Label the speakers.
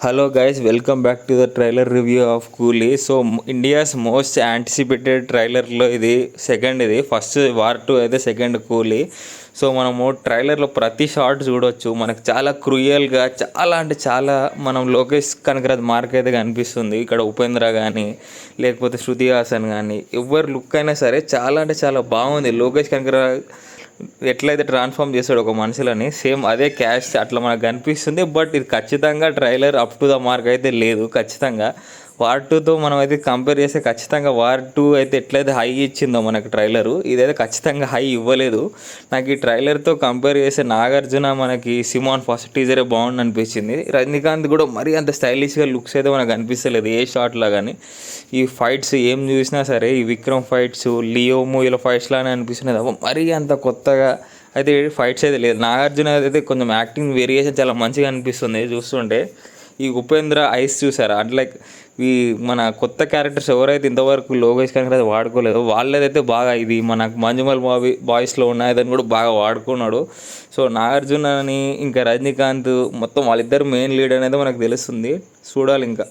Speaker 1: Hello guys, welcome back to the trailer review of Coolie. So India's most anticipated trailer లో ఇది second, ఇది first war 2 అయితే second కూలీ. So మనము ట్రైలర్లో ప్రతి షాట్ చూడొచ్చు. మనకు చాలా క్రూయల్గా, చాలా అంటే చాలా మనం లోకేష్ కనకరాజ్ మార్క్ అయితే కనిపిస్తుంది. ఇక్కడ ఉపేంద్ర కానీ లేకపోతే శృతి హాసన్ కానీ ఎవరు లుక్ అయినా సరే చాలా అంటే చాలా బాగుంది. లోకేష్ కనకరాజ్ ఎట్లయితే ట్రాన్స్ఫార్మ్ చేస్తాడు ఒక మనుషులని, సేమ్ అదే క్యాష్ అట్లా మనకు కనిపిస్తుంది. బట్ ఇది ఖచ్చితంగా trailer up to the mark అయితే లేదు. ఖచ్చితంగా వార్ 2తో మనం అయితే కంపేర్ చేస్తే ఖచ్చితంగా వార్ 2 అయితే ఎట్లయితే హై ఇచ్చిందో మనకు ట్రైలరు, ఇదైతే ఖచ్చితంగా హై ఇవ్వలేదు. నాకు ఈ ట్రైలర్తో కంపేర్ చేస్తే నాగార్జున మనకి సిమాన్ ఫస్ట్ టీజరే బాగుంది అనిపించింది. రజనీకాంత్ కూడా మరీ అంత స్టైలిష్గా లుక్స్ అయితే మనకు అనిపిస్తలేదు ఏ షాట్లో కానీ. ఈ ఫైట్స్ ఏం చూసినా సరే, ఈ విక్రమ్ ఫైట్స్, లియో మూవీలో ఫైట్స్ లానే అనిపిస్తున్నాయి తప్ప మరీ అంత కొత్తగా అయితే ఫైట్స్ అయితే లేదు. నాగార్జున అయితే కొంచెం యాక్టింగ్ వేరియేషన్ చాలా మంచిగా అనిపిస్తుంది చూస్తుంటే. ఈ ఉపేంద్ర ఐస్ చూసారా, అంటే లైక్ ఈ మన కొత్త క్యారెక్టర్స్ ఎవరైతే ఇంతవరకు లోకేష్ కనకరాజ్ వాడుకోలేదో వాళ్ళదైతే బాగా, ఇది మన మంజుమల్ బాయ్స్లో ఉన్నాయని కూడా బాగా వాడుకున్నాడు. సో నాగార్జున అని ఇంకా రజనీకాంత్ మొత్తం వాళ్ళిద్దరు మెయిన్ లీడ్ అనేది మనకు తెలుస్తుంది. చూడాలి ఇంకా.